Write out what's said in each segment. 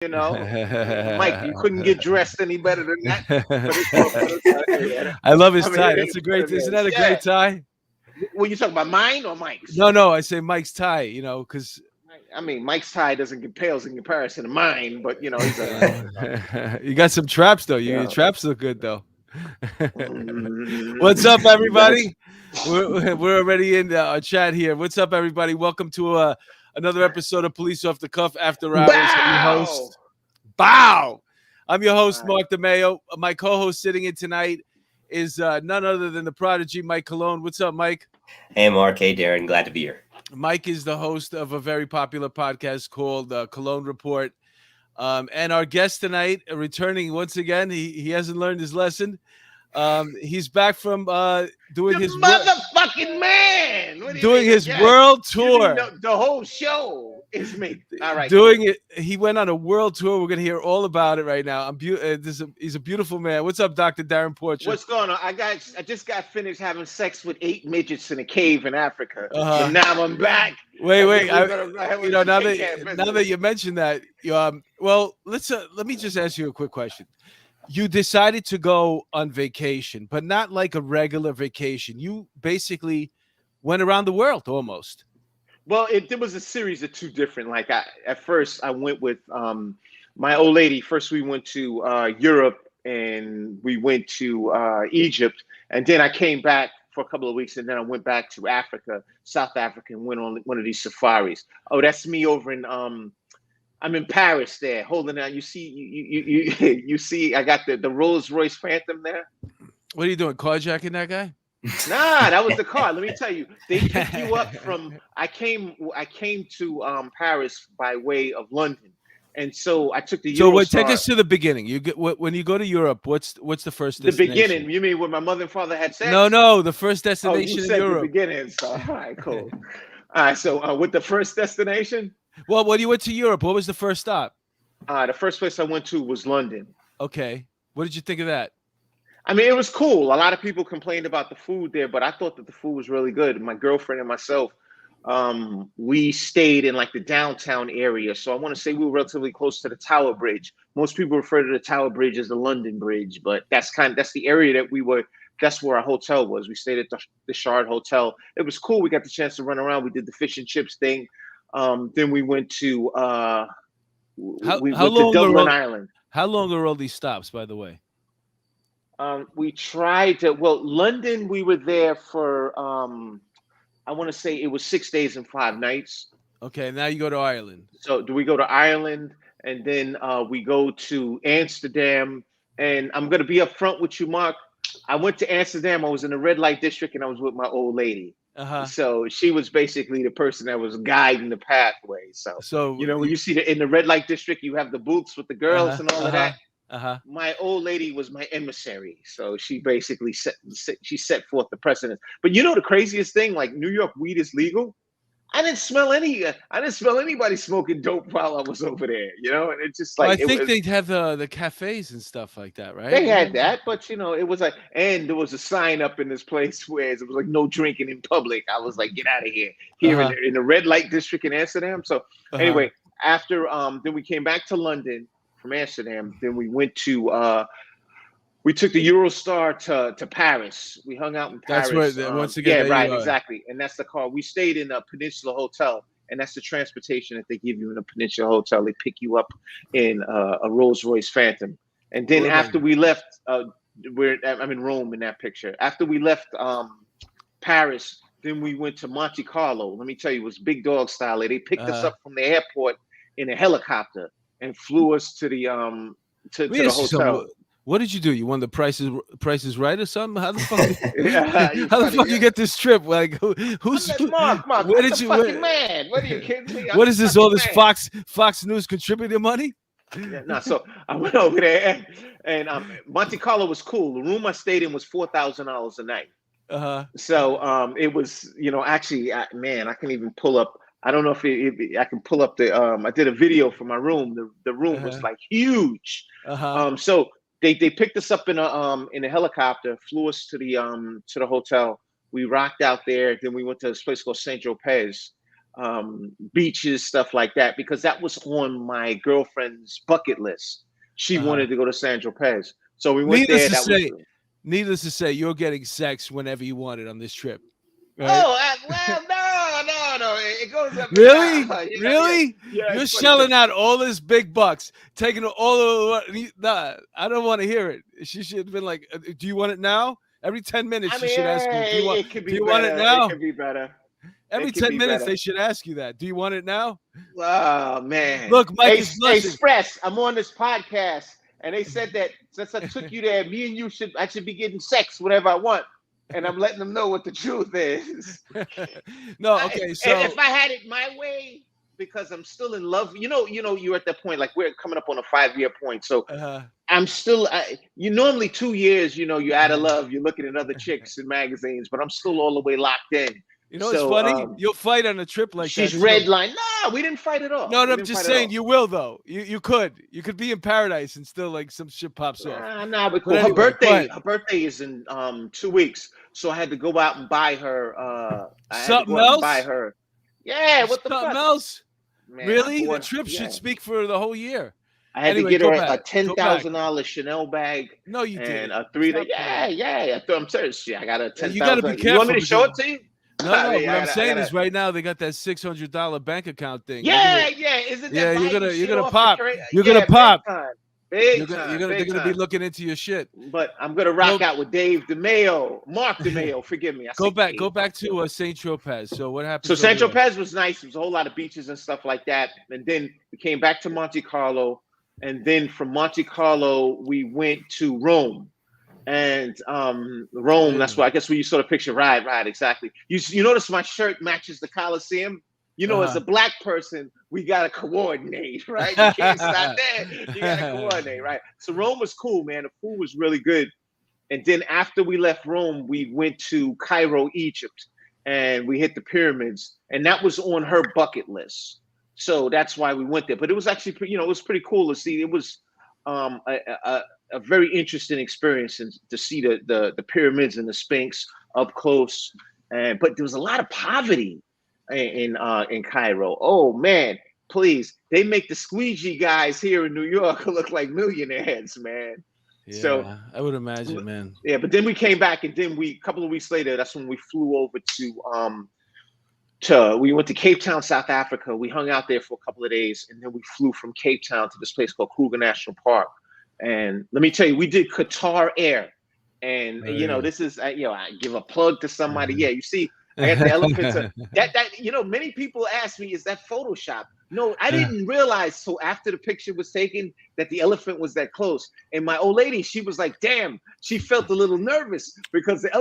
You know, Mike, you couldn't get dressed any better than that. But it's all good. I love his I mean, tie. it That's is a what great. it Isn't is. that a Yeah. great tie? When you talk about mine or Mike's? No, I say Mike's tie. You know, because I mean, Mike's tie doesn't get pales in comparison to mine, but you know, he's a you got some traps though. Your yeah. traps look good though. What's up, You gotta. everybody? We're already in our chat here. What's up, everybody? Welcome to another episode of Police Off the Cuff After Hours. I'm your Bow. host. Bow. I'm your All host, right. Mark DeMayo. My co-host sitting in tonight is none other than the prodigy, Mike Cologne. What's up, Mike? Hey, Mark. Hey, Darrin. Glad to be here. Mike is the host of a very popular podcast called Cologne Report. And our guest tonight, returning once again, he hasn't learned his lesson. He's back from doing The his motherfucking man. What do you doing mean, his yes? world You mean tour. the whole show is me. All right. Doing it. He went on a world tour. We're gonna hear all about it right now. He's a beautiful man. What's up, Dr. Darrin Porcher? What's going on? I just got finished having sex with 8 midgets in a cave in Africa. Uh-huh. But now I'm back. Wait. Now Now that you mentioned that, well, let me just ask you a quick question. You decided to go on vacation, but not like a regular vacation. You basically went around the world almost. Well, there was a series of two different. Like at first, I went with my old lady. First, we went to Europe and we went to Egypt, and then I came back for a couple of weeks, and then I went back to Africa, South Africa, and went on one of these safaris. Oh, that's me over in I'm in Paris there, holding out. You see, you see, I got the Rolls Royce Phantom there. What are you doing? Carjacking that guy? Nah, that was the car. Let me tell you, they pick you up from. I came to Paris by way of London, and so I took the So Eurostar. take us to the beginning. You get when you go to Europe. What's the first The destination? beginning. You mean when my mother and father had sex? No, the first Oh, destination you in said Europe. the beginning. So all right, cool. All right, so with the first destination, Well, when you went to Europe, what was the first stop? the first place I went to was London. Okay, what did you think of that? I mean, it was cool. A lot of people complained about the food there, but I thought that the food was really good. My girlfriend and myself, we stayed in like the downtown area. So I want to say we were relatively close to the Tower Bridge. Most people refer to the Tower Bridge as the London Bridge, but that's the area that we were. That's where our hotel was. We stayed at the Shard Hotel. It was cool. We got the chance to run around. We did the fish and chips thing. Then we went to How went long to Dublin are Island. How long are all these stops, by the way? We tried to. Well, London. We were there for. I want to say it was 6 days and 5 nights. Okay, now you go to Ireland. So do we go to Ireland and then we go to Amsterdam? And I'm gonna be upfront with you, Mark. I went to Amsterdam. I was in the red light district, and I was with my old lady. Uh-huh. So she was basically the person that was guiding the pathway. So So when you see in the red light district, you have the booths with the girls and all of that. Uh-huh. My old lady was my emissary, so she basically set forth the precedent. But you know the craziest thing, like New York weed is legal. I didn't smell anybody smoking dope while I was over there, and it's just Well, I like think they'd have the cafes and stuff like that, right? they had that, but it was like, and there was a sign up in this place where it was like no drinking in public. I was like, get out of here, Uh-huh. in the red light district in Amsterdam. So Uh-huh. anyway, after then we came back to London from Amsterdam. Then we went to we took the Eurostar to Paris. We hung out in Paris. That's where once again. Yeah, right, exactly. And that's the car. We stayed in a Peninsula Hotel, and that's the transportation that they give you in a Peninsula Hotel. They pick you up in a Rolls Royce Phantom. And then after we left, I'm in Rome in that picture. After we left Paris, then we went to Monte Carlo. Let me tell you, it was big dog style. They picked us up from the airport in a helicopter and flew us to the to the hotel. What did you do? You won the prices right or something? How the fuck? How the fuck you get this trip? Like who's Mark? Where did you? Man? What are you kidding me? What is this? All this Fox News contributor money? Yeah, no, so I went over there, and Monte Carlo was cool. The room I stayed in was $4,000 a night. So it was, actually, man, I can even pull up. I don't know if I can pull up the. I did a video for my room. The room was like huge. So they picked us up in a helicopter, flew us to the hotel. We rocked out there. Then we went to this place called Saint Tropez. beaches, stuff like that, because that was on my girlfriend's bucket list. She wanted to go to San Tropez, so we went there. Needless to say, you're getting sex whenever you want it on this trip. Right? Oh, well, no. It goes up. Really? And down. Really? Yeah, you're shelling out all this big bucks, taking all of the. Nah, I don't want to hear it. She should have been like, "Do you want it now?" Every 10 minutes, she should ask you, "Do you want it now?" It could be better. Every 10 minutes, they should ask you that. Do you want it now? Oh man! Look, Mike is hey, Express. I'm on this podcast, and they said that since I took you there, me and you I should be getting sex whenever I want. And I'm letting them know what the truth is. No, okay. So and if I had it my way, because I'm still in love, you're at that point, like we're coming up on a 5-year point. So I'm still, you normally 2 years, you're out of love, you're looking at other chicks in magazines, but I'm still all the way locked in. It's funny. You'll fight on a trip like she's that. She's redline. No, we didn't fight at all. No, I'm just saying you will though. You could be in paradise and still like some shit pops off. Nah, but anyway, her birthday is in 2 weeks, so I had to go out and buy her. Something else. Buy her. Yeah, what the something fuck? else? Man, really? The trip should speak for the whole year. I had to get her a $10,000 Chanel bag. No, you didn't. And a 3-day. Yeah. I'm serious. I got a $10,000. You got to be careful. You want me to show it to you? No, what I'm saying is right now they got that $600 bank account thing. Yeah. Is it? Yeah, you're gonna pop. You're gonna pop. They're gonna be looking into your shit. But I'm gonna rock out with Dave DeMayo, Mark DeMayo. Forgive me. Go back to Saint Tropez. So what happened? So Saint Tropez was nice. There was a whole lot of beaches and stuff like that. And then we came back to Monte Carlo, and then from Monte Carlo we went to Rome. And Rome, that's why I guess where you saw the picture. Right, exactly. You notice my shirt matches the Colosseum. As a black person, we gotta coordinate, right? You can't stop there. You gotta coordinate, right? So Rome was cool, man. The food was really good. And then after we left Rome, we went to Cairo, Egypt, and we hit the pyramids. And that was on her bucket list. So that's why we went there. But it was actually, it was pretty cool to see. It was a very interesting experience to see the pyramids and the Sphinx up close. But there was a lot of poverty in Cairo. Oh man, please. They make the squeegee guys here in New York look like millionaires, man. Yeah, so I would imagine, man. Yeah, but then we came back, and then a couple of weeks later, that's when we flew over we went to Cape Town, South Africa. We hung out there for a couple of days, and then we flew from Cape Town to this place called Kruger National Park. And let me tell you, we did Qatar Air, and this is I give a plug to somebody. Yeah, you see, I got the elephants. That many people ask me, is that Photoshop? No, I didn't realize. So after the picture was taken, that the elephant was that close. And my old lady, she was like, "Damn," she felt a little nervous because the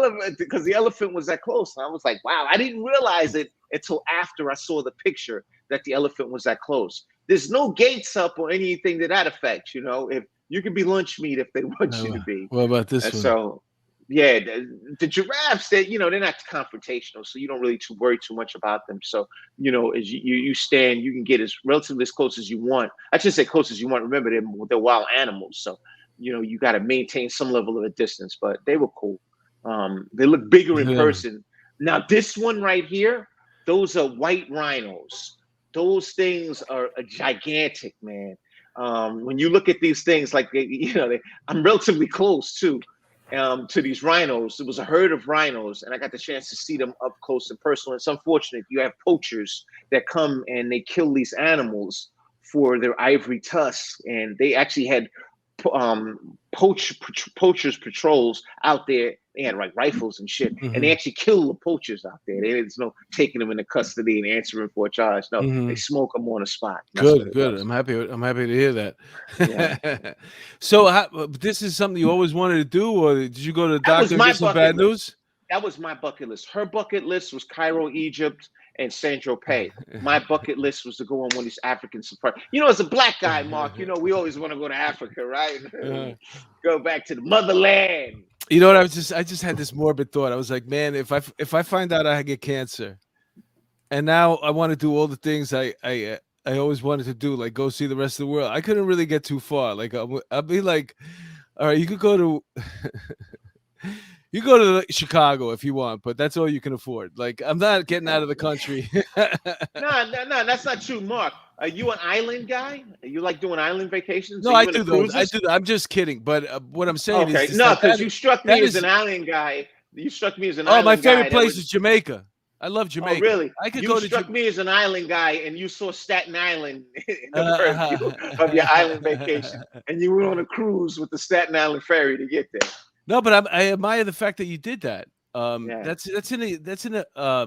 elephant was that close. And I was like, "Wow," I didn't realize it until after I saw the picture that the elephant was that close. There's no gates up or anything to that effect. If you can be lunch meat if they want you to be. What about this one? So, yeah, the giraffes, they're not confrontational, so you don't really worry too much about them. So, as you stand, you can get relatively as close as you want. I should say close as you want. Remember, they're wild animals, so you got to maintain some level of a distance. But they were cool. They look bigger in person. Now, this one right here, those are white rhinos. Those things are gigantic, man. When you look at these things, like I'm relatively close to these rhinos. There was a herd of rhinos, and I got the chance to see them up close and personal. It's unfortunate you have poachers that come and they kill these animals for their ivory tusks, and they actually had poachers patrols out there. They had like rifles and shit, and they actually kill the poachers out there. There's no taking them into custody and answering for a charge. No, they smoke them on the spot. Good. I'm happy to hear that. Yeah. So this is something you always wanted to do, or did you go to the doctor and get some bad news? That was my bucket list. Her bucket list was Cairo, Egypt, and Saint Tropez. My bucket list was to go on one of these African safaris. As a black guy, Mark, we always want to go to Africa, right? Go back to the motherland. You know what? I just had this morbid thought. I was like, man, if I find out I get cancer, and now I want to do all the things I always wanted to do, like go see the rest of the world. I couldn't really get too far. Like I'll be like, all right, you could go to You go to Chicago if you want, but that's all you can afford. Like, I'm not getting out of the country. No, that's not true, Mark. Are you an island guy? Are you like doing island vacations? No, Are I you in the do those. I cruises? do. I'm just kidding. But what I'm saying Okay, is no, that because you struck that me as is. an island guy. You struck me as an Oh, my island guy favorite that place would. is Jamaica. I love Oh, Jamaica. really? I could You go to struck me as an island guy, and you saw Staten Island in the purview of your island vacation, uh-huh. and you went on a cruise with the Staten Island ferry to get there. No, but I admire the fact that you did that. Yeah, That's in a.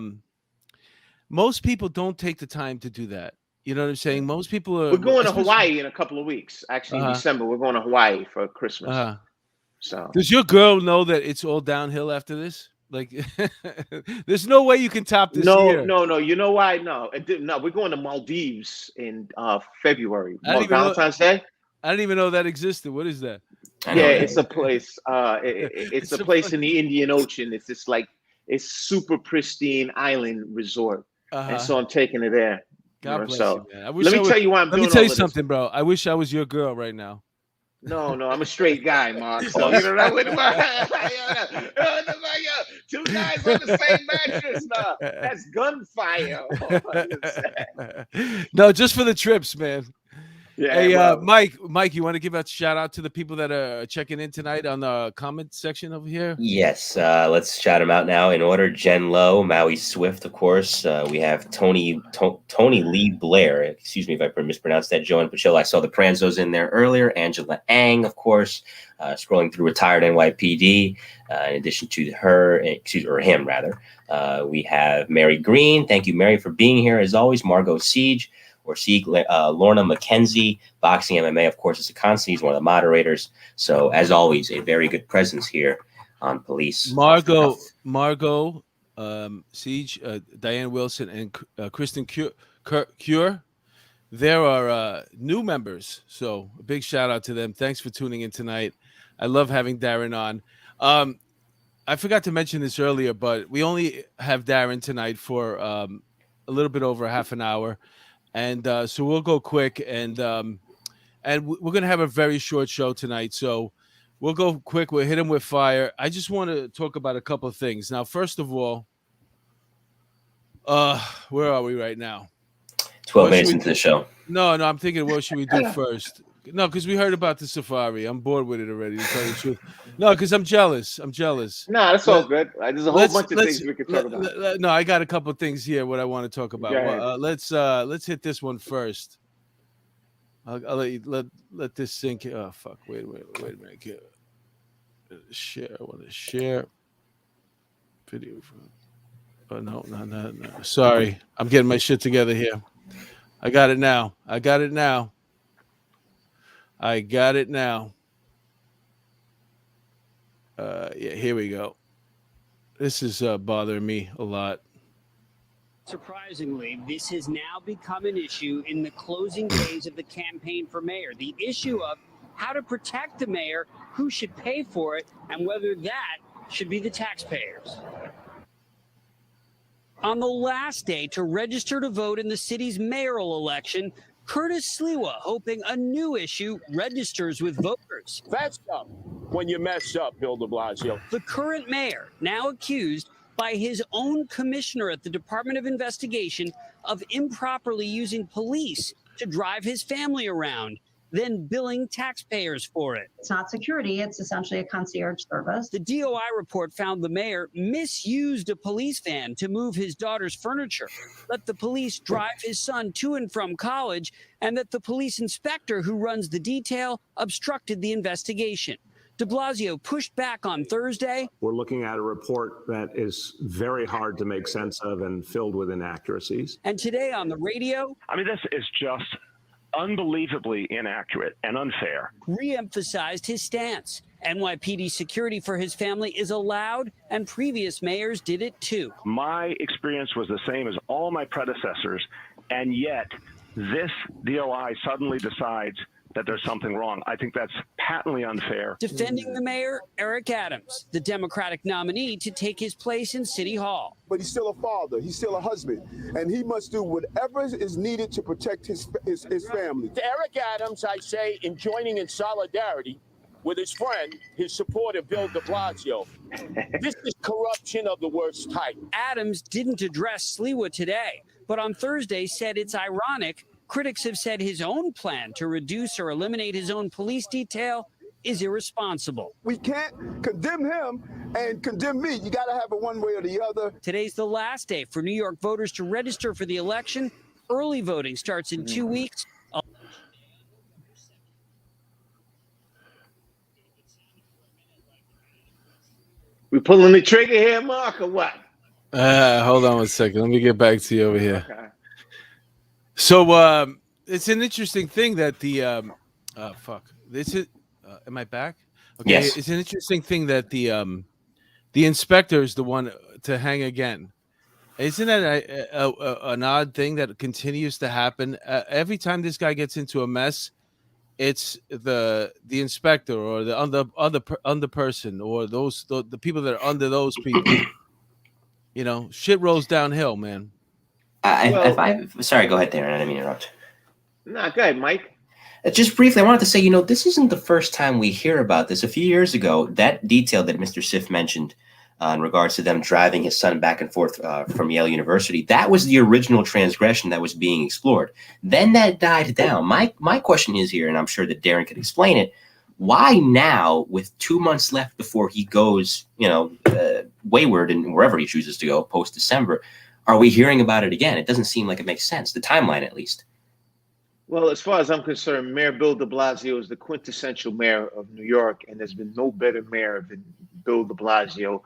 Most people don't take the time to do that. You know what I'm yeah. saying? Most people We're are, going to especially. Hawaii in a couple of weeks. Actually, in Uh December, we're going to Hawaii for huh. Christmas. Uh huh. So Does your girl know that it's all downhill after this? Like, there's no way you can top this no, year. no, no. You know why? No, no. We're going to Maldives in February, I didn't even know. Valentine's Day. I didn't even know that existed. What is that? I Yeah, know it's a that. place. It's a It's a place place. in the Indian Ocean. It's just like it's super pristine island resort, Uh and huh. so I'm taking it there. You God know, bless you, so man. I wish let I me was. tell you why I'm Let me doing tell you all of this. something, bro. I wish I was your girl right now. No, no, I'm a straight guy, Mark. So you Pause. know that. Two guys on the same mattress. Nah, that's gunfire. No, just for the trips, man. Yeah, Hey, well, Mike, you want to give a shout out to the people that are checking in tonight on the comment section over here? Yes, let's shout them out now in order. Jen Lowe, Maui Swift, of course. We have Tony Lee Blair. Excuse me if I mispronounced that. Joan Pachola. I saw the Pranzos in there earlier. Angela Ang, of course. Scrolling through retired NYPD. In addition to her, or him rather, we have Mary Green. Thank you, Mary, for being here as always. Margot Siege. Or Sieg, Lorna McKenzie, Boxing MMA, of course, is a constant. He's one of the moderators. So, as always, a very good presence here on Police. Margot, Siege, Diane Wilson, and Kristen Cure. There are new members, so a big shout out to them. Thanks for tuning in tonight. I love having Darrin on. I forgot to mention this earlier, but we only have Darrin tonight for a little bit over half an hour. And so we'll go quick, and we're gonna have a very short show tonight. So we'll go quick. We'll hit him with fire. I just want to talk about a couple of things. Now, first of all, where are we right now? 12 minutes into the show. No, I'm thinking, what should we do first? No, because we heard about the safari. I'm bored with it already, to tell you the truth. No, because I'm jealous. nah, that's all good. There's a whole bunch of things we could talk about. No, I got a couple of things here. What I want to talk about. Yeah. Well, let's hit this one first. I'll let you let this sink. Oh fuck! Wait a minute. Share. I want to share video. Oh no. Sorry, I'm getting my shit together here. I got it now. Yeah, here we go. This is bothering me a lot. Surprisingly, this has now become an issue in the closing days of the campaign for mayor. The issue of how to protect the mayor, who should pay for it, and whether that should be the taxpayers. On the last day to register to vote in the city's mayoral election, Curtis Sliwa hoping a new issue registers with voters. That's up when you mess up, Bill de Blasio. The current mayor now accused by his own commissioner at the Department of Investigation of improperly using police to drive his family around, then billing taxpayers for it. It's not security, it's essentially a concierge service. The DOI report found the mayor misused a police van to move his daughter's furniture, let the police drive his son to and from college, and that the police inspector who runs the detail obstructed the investigation. De Blasio pushed back on Thursday. We're looking at a report that is very hard to make sense of and filled with inaccuracies. And today on the radio, I mean, this is just unbelievably inaccurate and unfair. Re-emphasized his stance. NYPD security for his family is allowed, and previous mayors did it too. My experience was the same as all my predecessors, and yet this DOI suddenly decides that there's something wrong. I think that's patently unfair. Defending the mayor, Eric Adams, the Democratic nominee to take his place in City Hall. But he's still a father, he's still a husband, and he must do whatever is needed to protect his family. To Eric Adams, I say, in joining in solidarity with his friend, his supporter, Bill de Blasio. This is corruption of the worst type. Adams didn't address Sliwa today, but on Thursday said it's ironic. Critics have said his own plan to reduce or eliminate his own police detail is irresponsible. We can't condemn him and condemn me. You got to have it one way or the other. Today's the last day for New York voters to register for the election. Early voting starts in 2 weeks. We pulling the trigger here, Mark, or what? Hold on 1 second. Let me get back to you over here. Okay. So it's an interesting thing that the This is am I back? Okay. Yes. It's an interesting thing that the inspector is the one to hang again. Isn't that an odd thing that continues to happen every time this guy gets into a mess? It's the inspector or the under person or the people that are under those people. You know, shit rolls downhill, man. Sorry, go ahead, Darrin. I didn't mean to interrupt. Nah, go ahead, Mike. Just briefly, I wanted to say, this isn't the first time we hear about this. A few years ago, that detail that Mr. Sif mentioned in regards to them driving his son back and forth from Yale University, that was the original transgression that was being explored. Then that died down. My question is here, and I'm sure that Darrin could explain it, why now, with 2 months left before he goes, wayward and wherever he chooses to go post-December, are we hearing about it again? It doesn't seem like it makes sense, the timeline at least. Well, as far as I'm concerned, Mayor Bill de Blasio is the quintessential mayor of New York, and there's been no better mayor than Bill de Blasio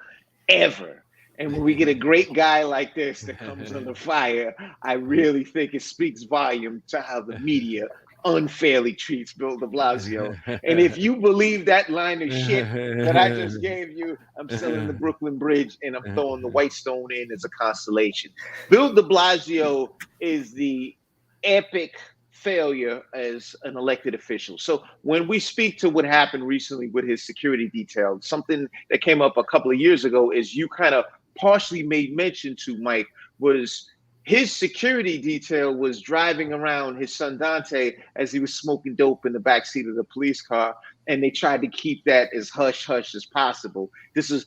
ever. And when we get a great guy like this that comes under fire, I really think it speaks volume to how the media unfairly treats Bill de Blasio. And if you believe that line of shit that I just gave you, I'm selling the Brooklyn Bridge and I'm throwing the White Stone in as a constellation. Bill de Blasio is the epic failure as an elected official. So when we speak to what happened recently with his security detail, something that came up a couple of years ago is you kind of partially made mention to, Mike, was his security detail was driving around his son Dante as he was smoking dope in the backseat of the police car, and they tried to keep that as hush-hush as possible. This is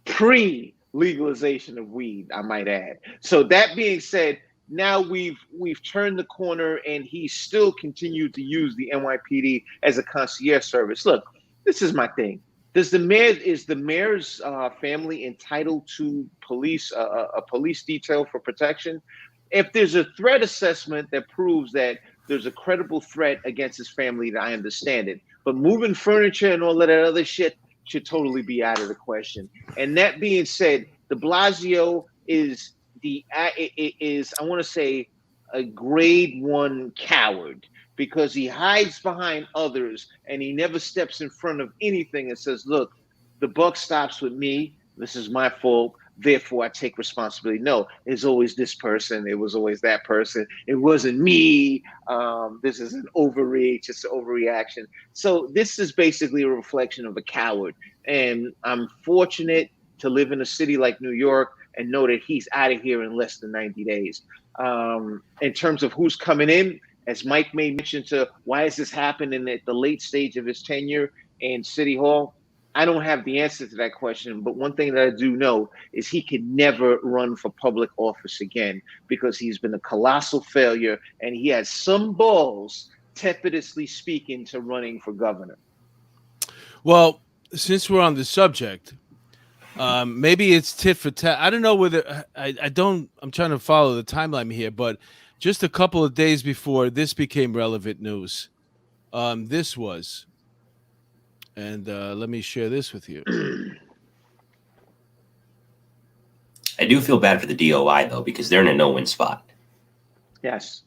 pre-legalization of weed, I might add. So that being said, now we've turned the corner, and he still continued to use the NYPD as a concierge service. Look, this is my thing. Is the mayor's family entitled to a police detail for protection? If there's a threat assessment that proves that there's a credible threat against his family, I understand it. But moving furniture and all of that other shit should totally be out of the question. And that being said, de Blasio is I want to say, a grade 1 coward, because he hides behind others and he never steps in front of anything and says, look, the buck stops with me. This is my fault. Therefore, I take responsibility. No, it's always this person. It was always that person. It wasn't me. This is an overreach. It's an overreaction. So this is basically a reflection of a coward. And I'm fortunate to live in a city like New York and know that he's out of here in less than 90 days. In terms of who's coming in, as Mike made mention to, why is this happening at the late stage of his tenure in City Hall? I don't have the answer to that question, but one thing that I do know is he can never run for public office again, because he's been a colossal failure and he has some balls, tepidly speaking, to running for governor. Well, since we're on the subject, maybe it's tit for tat. I don't know whether I'm trying to follow the timeline here, but just a couple of days before this became relevant news, this was, and let me share this with you. I do feel bad for the DOI though, because they're in a no-win spot. Yes.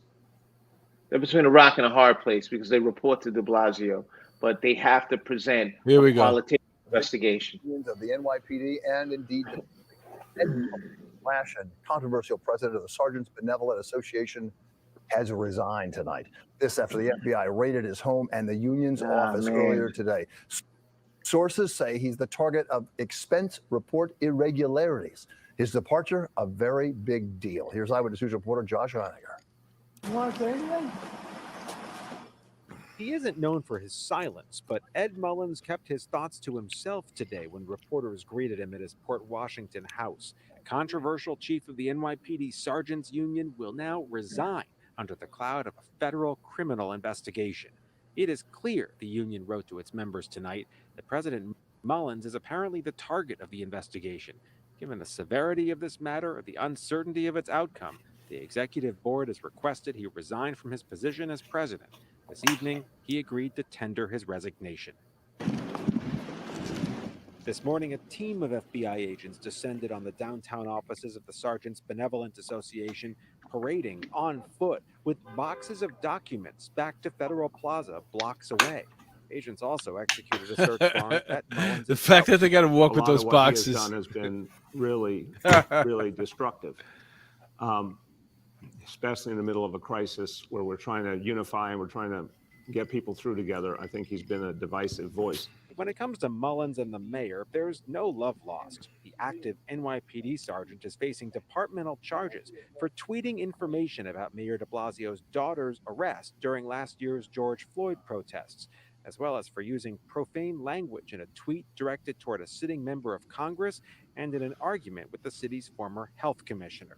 They're between a rock and a hard place because they report to de Blasio, but they have to present a qualitative investigation of the NYPD and indeed Flash and controversial president of the Sergeants Benevolent Association has resigned tonight. This after the FBI raided his home and the union's office earlier today. Sources say he's the target of expense report irregularities. His departure, a very big deal. Here's Eyewitness News reporter Josh Einiger. You want to say anything? He isn't known for his silence, but Ed Mullins kept his thoughts to himself today when reporters greeted him at his Port Washington house. Controversial chief of the NYPD Sergeants Union will now resign under the cloud of a federal criminal investigation. It is clear, the union wrote to its members tonight, that President Mullins is apparently the target of the investigation. Given the severity of this matter or the uncertainty of its outcome, the executive board has requested he resign from his position as president. This evening, he agreed to tender his resignation. This morning, a team of FBI agents descended on the downtown offices of the Sergeants Benevolent Association, parading on foot with boxes of documents back to Federal Plaza blocks away. Agents also executed a search warrant at Mullins' The fact that they got to walk A with lot those of what he has boxes done has been really, really destructive. Especially in the middle of a crisis where we're trying to unify and we're trying to get people through together. I think he's been a divisive voice. When it comes to Mullins and the mayor, there's no love lost. The active NYPD sergeant is facing departmental charges for tweeting information about Mayor de Blasio's daughter's arrest during last year's George Floyd protests, as well as for using profane language in a tweet directed toward a sitting member of Congress and in an argument with the city's former health commissioner.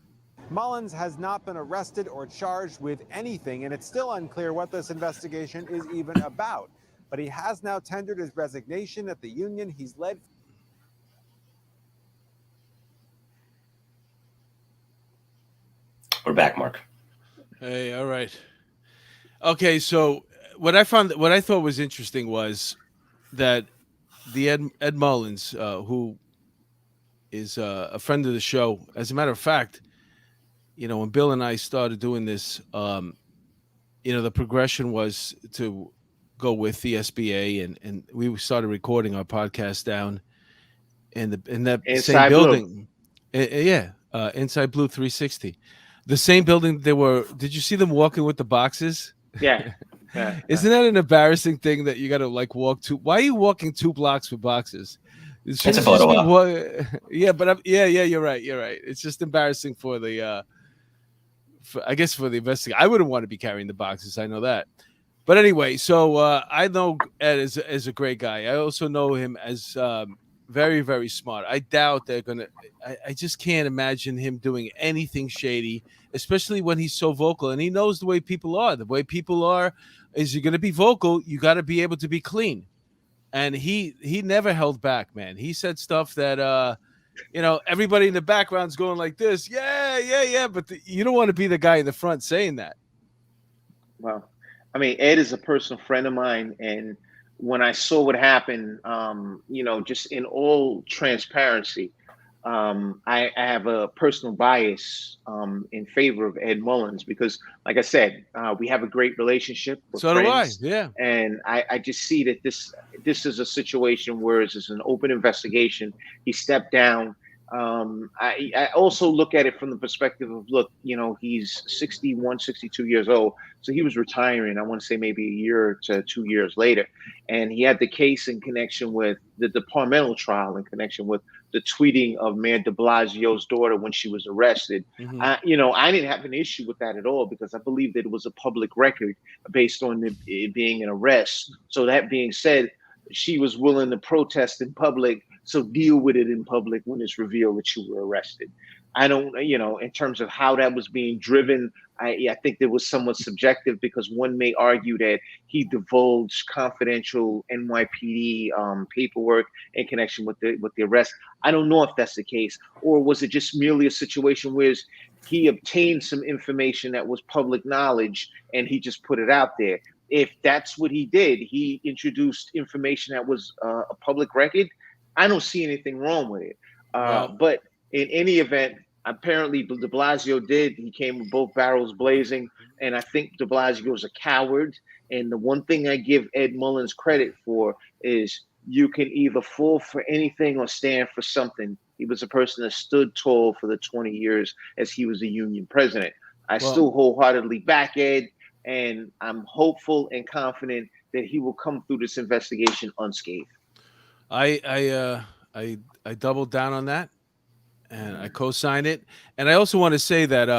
Mullins has not been arrested or charged with anything, and it's still unclear what this investigation is even about. But he has now tendered his resignation at the union he's led. We're back, Mark. Hey, all right. Okay, so what I thought was interesting was that the Ed Mullins, who is a friend of the show, as a matter of fact, when Bill and I started doing this, the progression was to go with the SBA, and we started recording our podcast down in that Inside same building. Blue. Inside Blue 360. The same building they were. Did you see them walking with the boxes? Yeah. Isn't that an embarrassing thing that you got to walk to? Why are you walking 2 blocks with boxes? It's a photo op. Yeah, but you're right. You're right. It's just embarrassing for the, I guess for the investigator. I wouldn't want to be carrying the boxes. I know that. But anyway, so I know Ed as a great guy. I also know him as very, very smart. I doubt they're going to – I just can't imagine him doing anything shady, especially when he's so vocal. And he knows the way people are. The way people are is you're going to be vocal. You got to be able to be clean. And he never held back, man. He said stuff that, everybody in the background's going like this. Yeah. But you don't want to be the guy in the front saying that. Well, I mean, Ed is a personal friend of mine. And when I saw what happened, just in all transparency, I have a personal bias in favor of Ed Mullins because, like I said, we have a great relationship. We're so friends, do I, yeah. And I just see that this is a situation where it's an open investigation. He stepped down. I also look at it from the perspective of, look, he's 61, 62 years old. So he was retiring, I want to say maybe a year to 2 years later. And he had the case in connection with the departmental trial in connection with the tweeting of Mayor de Blasio's daughter when she was arrested. Mm-hmm. I didn't have an issue with that at all because I believe that it was a public record based on it being an arrest. So that being said, she was willing to protest in public. So deal with it in public when it's revealed that you were arrested. I don't, in terms of how that was being driven, I think there was somewhat subjective because one may argue that he divulged confidential NYPD paperwork in connection with the arrest. I don't know if that's the case, or was it just merely a situation where he obtained some information that was public knowledge and he just put it out there. If that's what he did, he introduced information that was a public record. I don't see anything wrong with it. But in any event, apparently de Blasio did. He came with both barrels blazing. And I think de Blasio is a coward. And the one thing I give Ed Mullins credit for is you can either fall for anything or stand for something. He was a person that stood tall for the 20 years as he was a union president. I still wholeheartedly back Ed. And I'm hopeful and confident that he will come through this investigation unscathed. I doubled down on that, and I co-signed it. And I also want to say that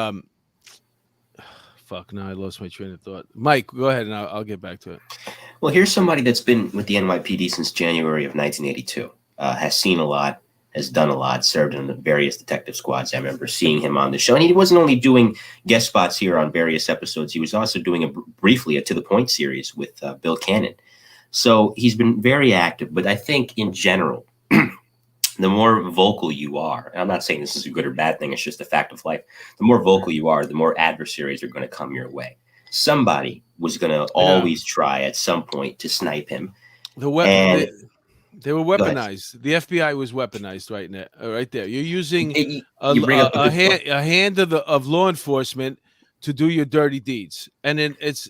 fuck. Now I lost my train of thought. Mike, go ahead and I'll get back to it. Well, here's somebody that's been with the NYPD since January of 1982. Has seen a lot, has done a lot, served in the various detective squads. I remember seeing him on the show. And he wasn't only doing guest spots here on various episodes. He was also doing briefly a To The Point series with Bill Cannon. So he's been very active. But I think in general, the more vocal you are, and I'm not saying this is a good or bad thing, it's just a fact of life. The more vocal you are, the more adversaries are going to come your way. Somebody was going to always try at some point to snipe him. The weapon, they were weaponized. The FBI was weaponized right there. You're using a hand of law enforcement to do your dirty deeds, and then it's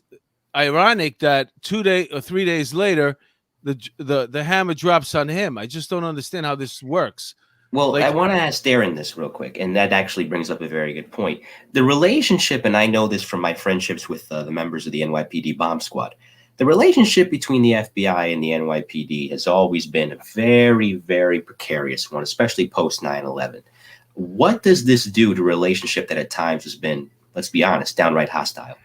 ironic that 2 or 3 days later, the hammer drops on him. I just don't understand how this works. Well, I want to ask Darrin this real quick, and that actually brings up a very good point. The relationship, and I know this from my friendships with the members of the NYPD bomb squad, the relationship between the FBI and the NYPD has always been a very, very precarious one, especially post 9/11. What does this do to a relationship that at times has been, let's be honest, downright hostile?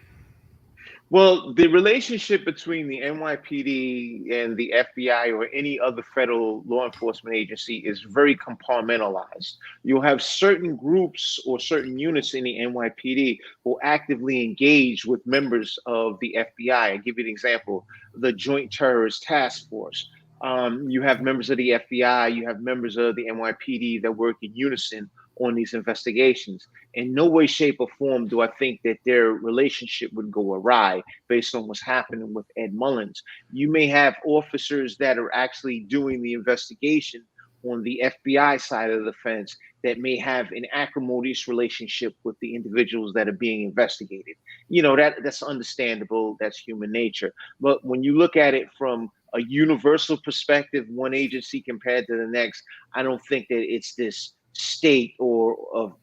Well, the relationship between the NYPD and the FBI or any other federal law enforcement agency is very compartmentalized. You'll have certain groups or certain units in the NYPD who actively engage with members of the FBI. I'll give you an example, the Joint Terrorist Task Force. You have members of the FBI, you have members of the NYPD that work in unison on these investigations. In no way, shape, or form do I think that their relationship would go awry based on what's happening with Ed Mullins. You may have officers that are actually doing the investigation on the FBI side of the fence that may have an acrimonious relationship with the individuals that are being investigated. You know, that's understandable. That's human nature. But when you look at it from a universal perspective, one agency compared to the next, I don't think that it's this state or of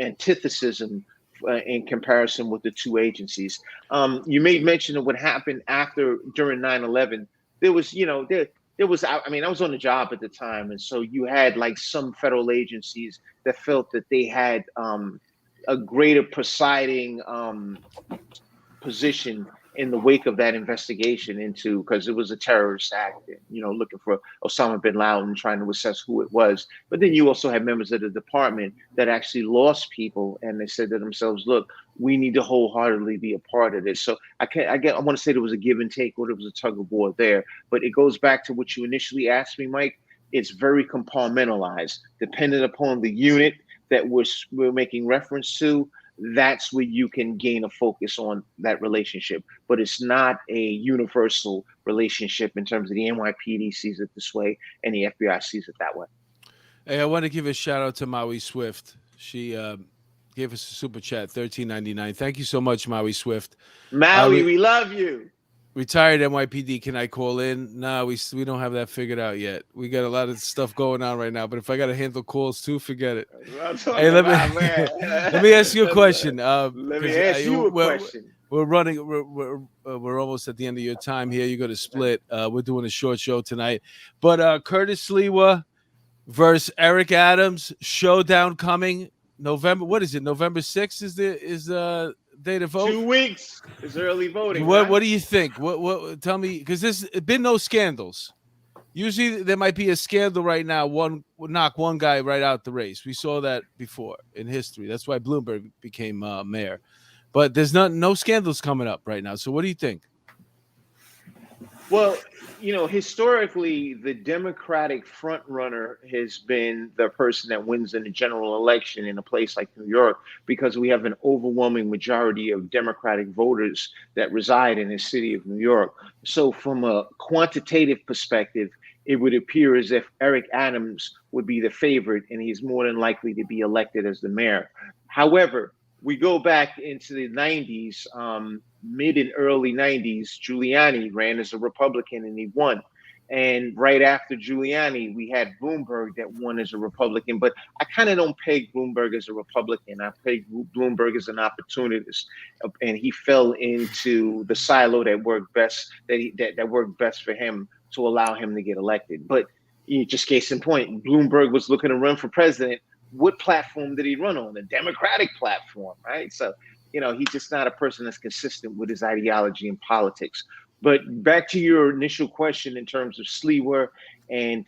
antithesis in comparison with the two agencies. You made mention of what happened during 9/11. There was, there was, I mean, I was on the job at the time. And so you had like some federal agencies that felt that they had a greater presiding position in the wake of that investigation because it was a terrorist act, looking for Osama bin Laden, trying to assess who it was. But then you also had members of the department that actually lost people, and they said to themselves, look, we need to wholeheartedly be a part of this. So I want to say there was a give and take, or there was a tug of war there, but it goes back to what you initially asked me, Mike. It's very compartmentalized, depending upon the unit that we're making reference to. That's where you can gain a focus on that relationship. But it's not a universal relationship in terms of the NYPD sees it this way and the FBI sees it that way. Hey, I want to give a shout out to Maui Swift. She gave us a super chat, $13.99. Thank you so much, Maui Swift. Maui, we love you. Retired NYPD, can I call in? No, we don't have that figured out yet. We got a lot of stuff going on right now, but if I got to handle calls too, forget it. Hey, let me ask you a question. Let me ask you a question. We're running. We're almost at the end of your time here. You got to split. We're doing a short show tonight, but Curtis Lewa versus Eric Adams showdown coming November. What is it? November 6th is the day to vote. 2 weeks is early voting. What do you think? What tell me, because there's been no scandals. Usually there might be a scandal right now. One would knock one guy right out the race. We saw that before in history. That's why Bloomberg became mayor. But there's no scandals coming up right now. So what do you think? Well, historically, the Democratic front runner has been the person that wins in a general election in a place like New York, because we have an overwhelming majority of Democratic voters that reside in the city of New York. So from a quantitative perspective, it would appear as if Eric Adams would be the favorite, and he's more than likely to be elected as the mayor. However, we go back into the 90s, mid and early 90s, Giuliani ran as a Republican and he won. And right after Giuliani, we had Bloomberg that won as a Republican. But I kind of don't peg Bloomberg as a Republican. I peg Bloomberg as an opportunist. And he fell into the silo that worked best, that worked best for him to allow him to get elected. But just case in point, Bloomberg was looking to run for president. What platform did he run on? The Democratic platform, right? So he's just not a person that's consistent with his ideology and politics. But back to your initial question in terms of Sliwa and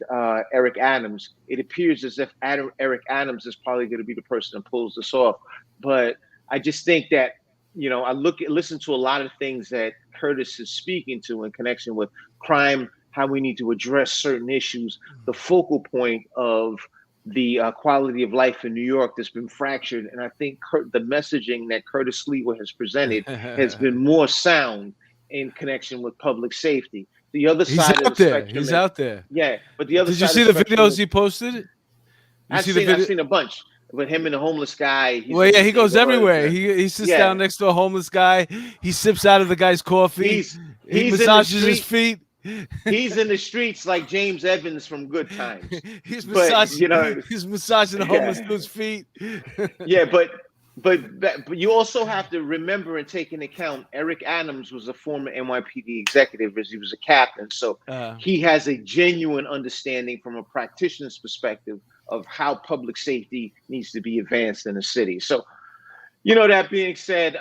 Eric Adams, it appears as if Eric Adams is probably going to be the person that pulls this off. But I just think that, I listen to a lot of things that Curtis is speaking to in connection with crime, how we need to address certain issues, the focal point of the quality of life in New York that's been fractured. And I think the messaging that Curtis Sliwa has presented has been more sound in connection with public safety. The other side of the spectrum, he's out there. Yeah, but the other Did you side see of the spectrum videos he posted? I've seen a bunch. With him and the homeless guy. He goes everywhere. He sits down next to a homeless guy. He sips out of the guy's coffee. He massages his feet. He's in the streets like James Evans from Good Times. He's massaging the homeless dude's feet. Yeah, but you also have to remember and take into account Eric Adams was a former NYPD executive as he was a captain. So he has a genuine understanding from a practitioner's perspective of how public safety needs to be advanced in the city. So, that being said,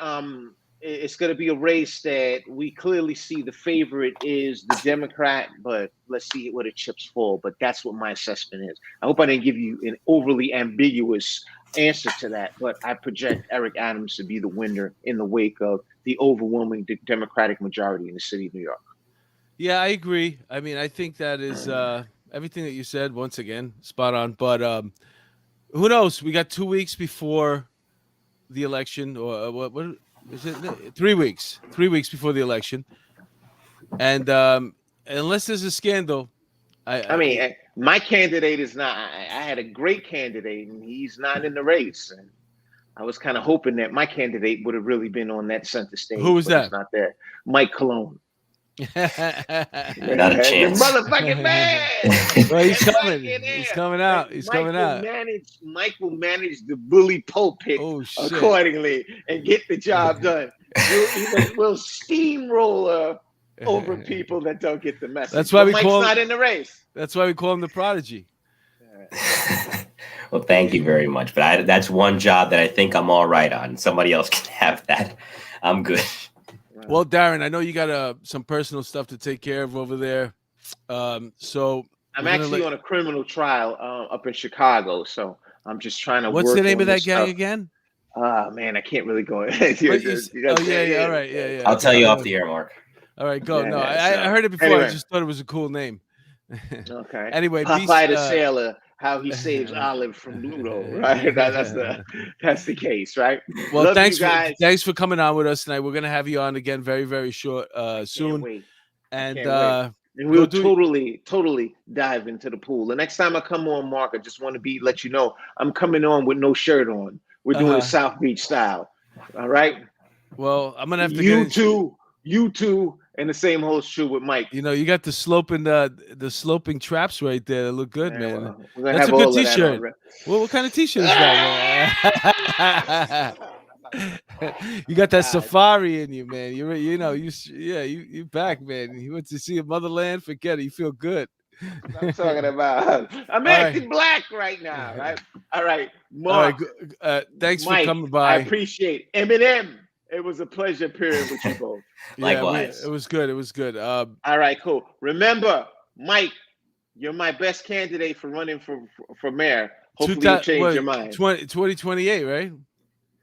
it's going to be a race that we clearly see the favorite is the Democrat, but let's see where the chips fall. But that's what my assessment is. I hope I didn't give you an overly ambiguous answer to that, but I project Eric Adams to be the winner in the wake of the overwhelming Democratic majority in the city of New York. Yeah, I agree. I mean, I think that is everything that you said, once again, spot on. But who knows? We got 2 weeks before the election, or what is it? 3 weeks. 3 weeks before the election. And unless there's a scandal, I mean, my candidate is not. I had a great candidate, and he's not in the race. And I was kind of hoping that my candidate would have really been on that center stage. Who was that? He's not there. Mike Cologne. Not a chance. Motherfucking man. Well, he's coming. He's coming out. He's coming out. Mike will manage the bully pulpit accordingly and get the job done. We'll steamroller over people that don't get the message. That's why Mike's not in the race. That's why we call him the prodigy. Well, thank you very much. But that's one job that I think I'm all right on. Somebody else can have that. I'm good. Well, Darrin, I know you got some personal stuff to take care of over there. So I'm actually on a criminal trial up in Chicago. So I'm just trying to. What's the name of that gang again? Man, I can't really go. All right, yeah. I'll tell you off the air, Mark. All right, go. I heard it before. Anyway. I just thought it was a cool name. Okay. Anyway, Popeye the Sailor, how he saves Olive from Ludo, right? That's the case, right? Well, thanks for coming on with us tonight. We're gonna have you on again very, very short soon. And we'll totally dive into the pool. The next time I come on, Mark, I just want to let you know I'm coming on with no shirt on. We're doing the South Beach style. All right. Well, I'm gonna have to you two, and the same holds true with Mike. You got the sloping traps right there that look good, man. Well, that's a good T-shirt. Well, what kind of T-shirt is that? You got that safari in you, man. You back, man. You went to see a motherland. Forget it. You feel good. I'm talking about. I'm acting black right now. Right. All right, Mark. All right. Thanks Mike, for coming by. I appreciate it. Eminem. It was a pleasure appearing with you both. Likewise. It was good. It was good. All right, cool. Remember, Mike, you're my best candidate for running for mayor. Hopefully you change your mind. 2028, right?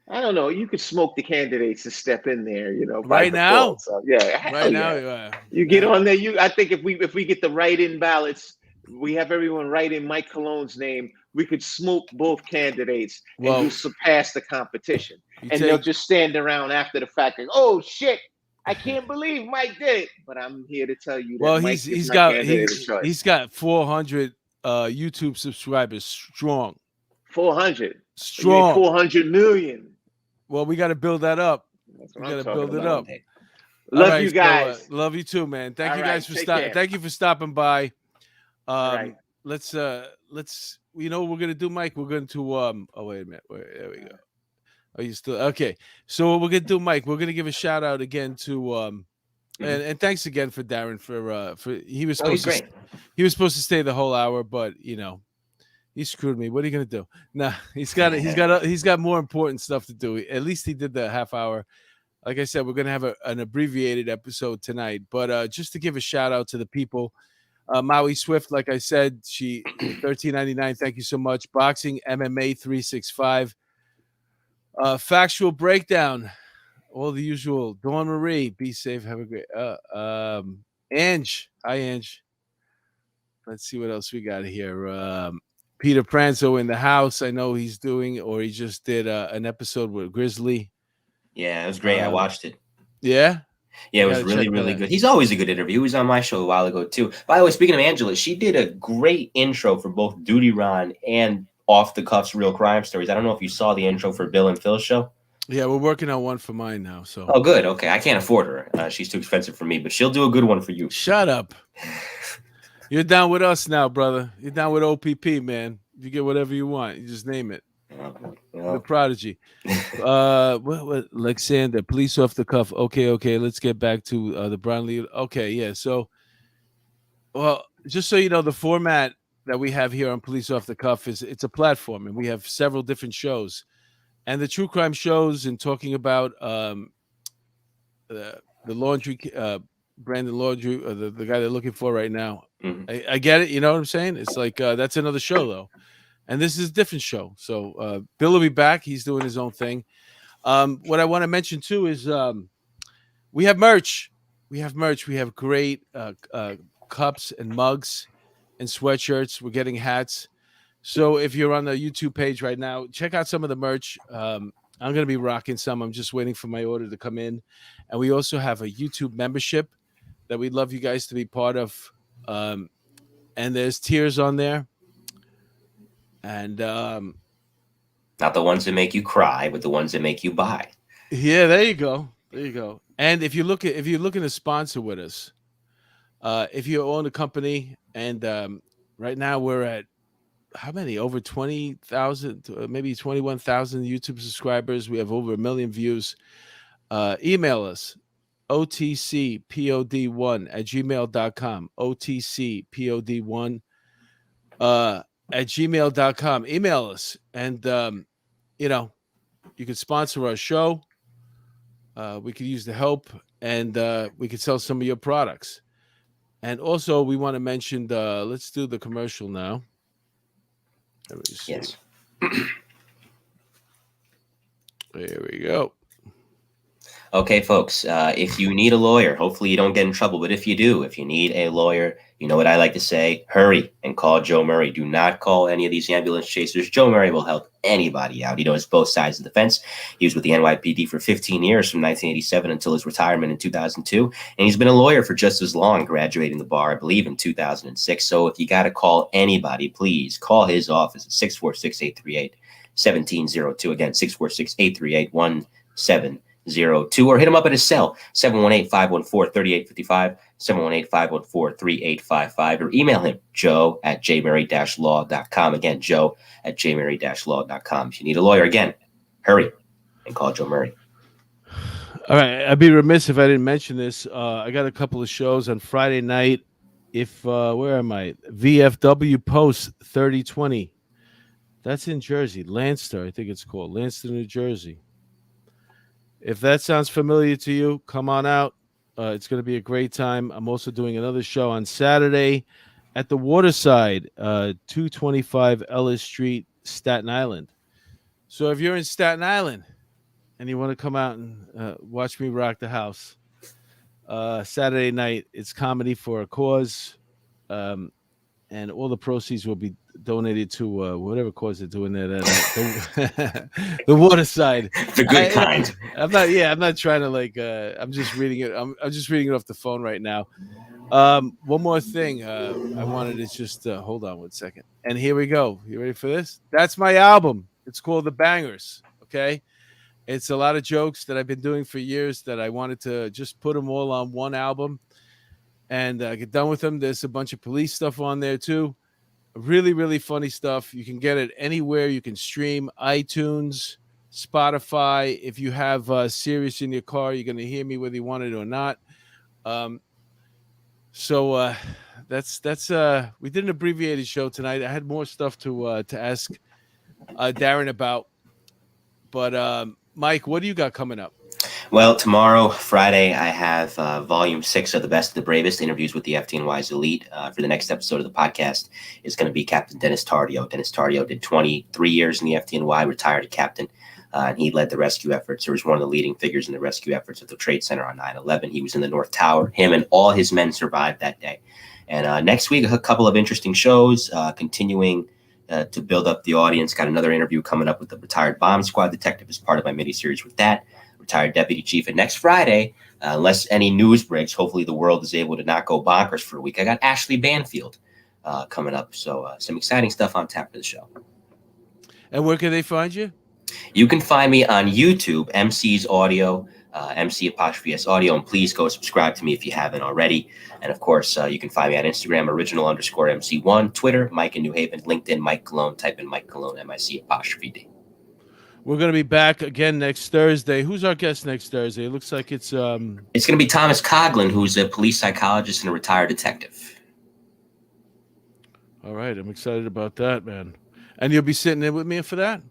I don't know. You could smoke the candidates to step in there, Right now? So, yeah. Right now. You get on there. I think if we get the write-in ballots, we have everyone write in Mike Cologne's name. We could smoke both candidates and you surpass the competition. And they'll just stand around after the fact and, oh shit, I can't believe Mike did it. But I'm here to tell you that he's got 400 YouTube subscribers strong. 400 strong. 400 million. Well, we got to build that up. We got to build it up. Love you guys. So, love you too, man. Thank you guys for stopping. Thank you for stopping by. Right. Let's you know what we're gonna do, Mike? We're going to oh wait a minute. There we go. Are you still okay? So what we're gonna do, Mike, we're gonna give a shout out again to and thanks again for Darrin for he was supposed to stay the whole hour, but he screwed me. What are you gonna do? Nah, he's got more important stuff to do. At least he did the half hour. Like I said, we're gonna have an abbreviated episode tonight. But just to give a shout out to the people, Maui Swift, like I said, she $13.99. Thank you so much. Boxing MMA 365. Factual breakdown. All the usual. Dawn Marie, be safe. Have a great. Ange, hi Ange. Let's see what else we got here. Peter Pranzo in the house. I know he's doing, or he just did an episode with Grizzly. Yeah, it was great. I watched it. Yeah? Yeah, it was really, really good. He's always a good interview. He was on my show a while ago, too. By the way, speaking of Angela, she did a great intro for both Duty Ron and Off the Cuffs Real Crime Stories. I don't know if you saw the intro for Bill and Phil's show. Yeah, we're working on one for mine now. So. Oh, good. Okay. I can't afford her. She's too expensive for me, but she'll do a good one for you. Shut up. You're down with us now, brother. You're down with OPP, man. You get whatever you want. You just name it. The Prodigy. What Alexander, police off the cuff. Okay. Let's get back to the Brownlee. Okay, yeah. So, well, just so you know, the format that we have here on Police Off the Cuff it's a platform, and we have several different shows. And the true crime shows and talking about the laundry, Brandon Laundry, the guy they're looking for right now. Mm-hmm. I get it. You know what I'm saying? It's like that's another show, though. And this is a different show. So Bill will be back. He's doing his own thing. What I want to mention, too, is we have merch. We have great cups and mugs and sweatshirts. We're getting hats. So if you're on the YouTube page right now, check out some of the merch. I'm going to be rocking some. I'm just waiting for my order to come in. And we also have a YouTube membership that we'd love you guys to be part of. And there's tiers on there. And not the ones that make you cry, but the ones that make you buy. Yeah, there you go. And if you're looking to sponsor with us, if you own a company, and right now we're at how many? Over 20,000, maybe 21,000 YouTube subscribers. We have over 1 million views. Email us, otcpod1@gmail.com. otcpod1 at gmail.com. Email us, and you can sponsor our show. We could use the help, and we could sell some of your products. And also, we want to mention let's do the commercial now. Yes. There we go. Okay, folks, if you need a lawyer, hopefully you don't get in trouble. But if you do, if you need a lawyer, you know what I like to say, hurry and call Joe Murray. Do not call any of these ambulance chasers. Joe Murray will help anybody out. He knows both sides of the fence. He was with the NYPD for 15 years from 1987 until his retirement in 2002. And he's been a lawyer for just as long, graduating the bar, I believe, in 2006. So if you got to call anybody, please call his office at 646-838-1702. Again, 646-838-1702. Or hit him up at his cell, 718-514-3855, 718-514-3855, or email him, joe@jmurray-law.com. Again, joe@jmurray-law.com. If you need a lawyer, again, hurry and call Joe Murray. All right. I'd be remiss if I didn't mention this. I got a couple of shows on Friday night. Where am I? VFW Post 3020. That's in Jersey. Lancaster, I think it's called. Lancaster, New Jersey. If that sounds familiar to you, come on out. It's going to be a great time. I'm also doing another show on Saturday at the Waterside, 225 Ellis Street, Staten Island. So if you're in Staten Island and you want to come out and watch me rock the house, Saturday night, it's Comedy for a Cause. And all the proceeds will be donated to whatever cause they're doing there. The Waterside. The good kind. I'm not trying to I'm just reading it. I'm just reading it off the phone right now. One more thing. I wanted to just hold on 1 second. And here we go. You ready for this? That's my album. It's called The Bangers. Okay. It's a lot of jokes that I've been doing for years that I wanted to just put them all on one album and get done with them. There's a bunch of police stuff on there too. Really, really funny stuff. You can get it anywhere. You can stream iTunes, Spotify. If you have Sirius in your car, you're going to hear me whether you want it or not. So that's we did an abbreviated show tonight. I had more stuff to ask Darrin about, but Mike, what do you got coming up? Well, tomorrow, Friday, I have Volume 6 of The Best of the Bravest, interviews with the FDNY's elite. For the next episode of the podcast is going to be Captain Dennis Tardio. Dennis Tardio did 23 years in the FDNY, retired a captain, and he led the rescue efforts. He was one of the leading figures in the rescue efforts at the Trade Center on 9/11. He was in the North Tower. Him and all his men survived that day. And next week, a couple of interesting shows, continuing to build up the audience. Got another interview coming up with the retired bomb squad detective as part of my miniseries with that. Retired deputy chief. And next Friday, unless any news breaks, hopefully the world is able to not go bonkers for a week, I got Ashley Banfield coming up. So some exciting stuff on tap for the show. And where can they find you? You can find me on YouTube, MC's Audio, MC''S Audio, and please go subscribe to me if you haven't already. And of course, you can find me on Instagram, original_MC1, Twitter, Mike in New Haven, LinkedIn, Mike Cologne, type in Mike Cologne, MIC''D. We're going to be back again next Thursday. Who's our guest next Thursday? It looks like it's going to be Thomas Coughlin, who's a police psychologist and a retired detective. All right. I'm excited about that, man. And you'll be sitting in with me for that?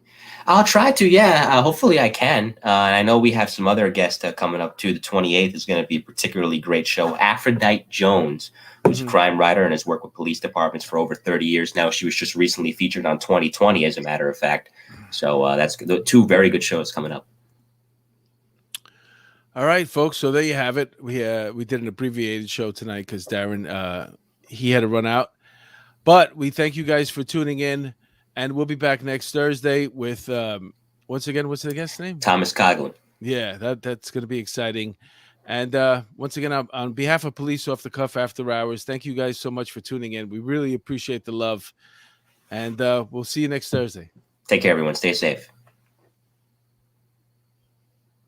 I'll try to, yeah. Hopefully I can. I know we have some other guests coming up too. The 28th is going to be a particularly great show. Aphrodite Jones, who's a crime writer and has worked with police departments for over 30 years now. She was just recently featured on 2020, as a matter of fact. So that's two very good shows coming up. All right, folks. So there you have it. We did an abbreviated show tonight because Darrin, he had to run out. But we thank you guys for tuning in. And we'll be back next Thursday with, once again, what's the guest's name? Thomas Coughlin. Yeah, that's going to be exciting. And once again, on behalf of Police Off the Cuff After Hours, thank you guys so much for tuning in. We really appreciate the love. And we'll see you next Thursday. Take care, everyone. Stay safe.